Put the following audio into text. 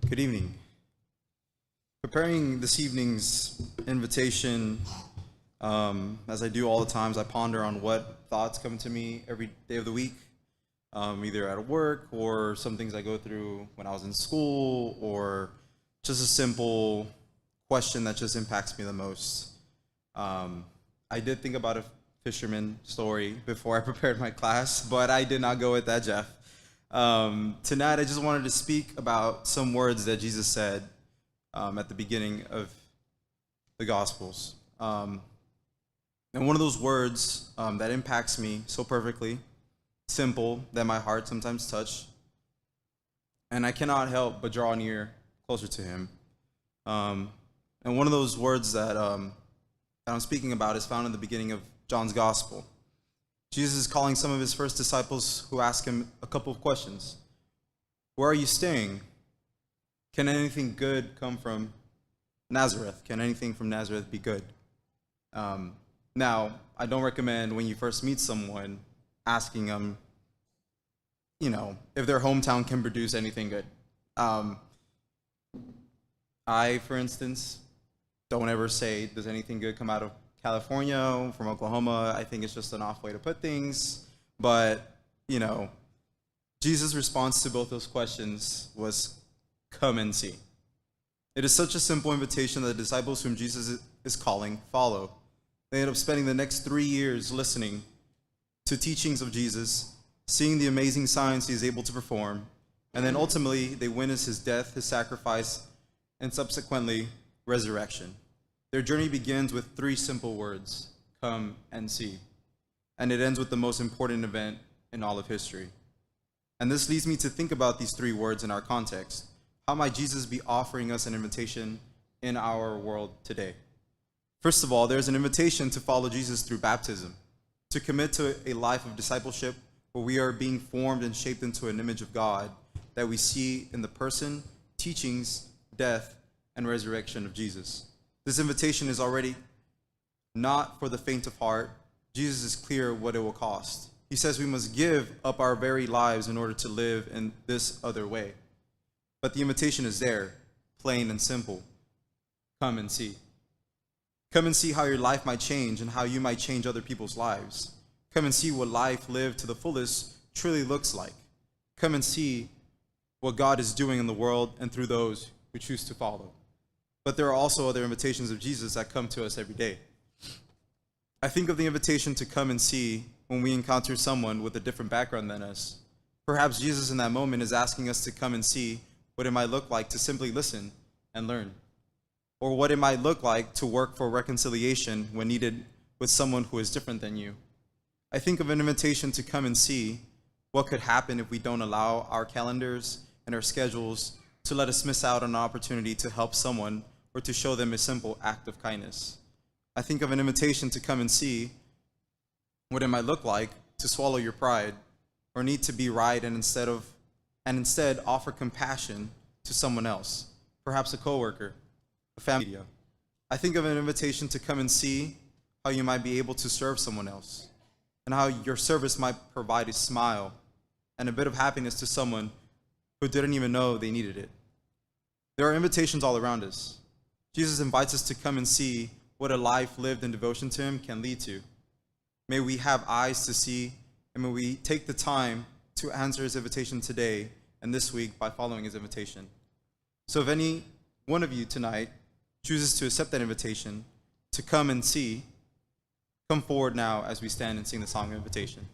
Good evening. Preparing this evening's invitation, as I do all the times, I ponder on what thoughts come to me every day of the week, either at work or some things I go through when I was in school, or just a simple question that just impacts me the most. I did think about a fisherman story before I prepared my class, but I did not go with that, Jeff. Tonight, I just wanted to speak about some words that Jesus said at the beginning of the Gospels. And one of those words that impacts me so perfectly, simple, that my heart sometimes touch, and I cannot help but draw near closer to him. And one of those words that I'm speaking about is found in the beginning of John's Gospel. Jesus is calling some of his first disciples who ask him a couple of questions. Where are you staying? Can anything good come from Nazareth? Can anything from Nazareth be good? Now, I don't recommend when you first meet someone asking them, if their hometown can produce anything good. I, for instance, don't ever say, does anything good come out of California, from Oklahoma? I think it's just an off way to put things. But, Jesus' response to both those questions was, come and see. It is such a simple invitation that the disciples whom Jesus is calling follow. They end up spending the next 3 years listening to teachings of Jesus, seeing the amazing signs he is able to perform, and then ultimately they witness his death, his sacrifice, and subsequently resurrection. Their journey begins with 3 simple words: come and see. And it ends with the most important event in all of history. And this leads me to think about these 3 words in our context. How might Jesus be offering us an invitation in our world today? First of all, there's an invitation to follow Jesus through baptism, to commit to a life of discipleship where we are being formed and shaped into an image of God that we see in the person, teachings, death, and resurrection of Jesus. This invitation is already not for the faint of heart. Jesus is clear what it will cost. He says we must give up our very lives in order to live in this other way. But the invitation is there, plain and simple. Come and see. Come and see how your life might change and how you might change other people's lives. Come and see what life lived to the fullest truly looks like. Come and see what God is doing in the world and through those who choose to follow. But there are also other invitations of Jesus that come to us every day. I think of the invitation to come and see when we encounter someone with a different background than us. Perhaps Jesus in that moment is asking us to come and see what it might look like to simply listen and learn, or what it might look like to work for reconciliation when needed with someone who is different than you. I think of an invitation to come and see what could happen if we don't allow our calendars and our schedules to let us miss out on an opportunity to help someone or to show them a simple act of kindness. I think of an invitation to come and see what it might look like to swallow your pride or need to be right and instead offer compassion to someone else, perhaps a coworker, a family. I think of an invitation to come and see how you might be able to serve someone else and how your service might provide a smile and a bit of happiness to someone who didn't even know they needed it. There are invitations all around us. Jesus invites us to come and see what a life lived in devotion to him can lead to. May we have eyes to see, and may we take the time to answer his invitation today and this week by following his invitation. So if any one of you tonight chooses to accept that invitation to come and see, come forward now as we stand and sing the song of invitation.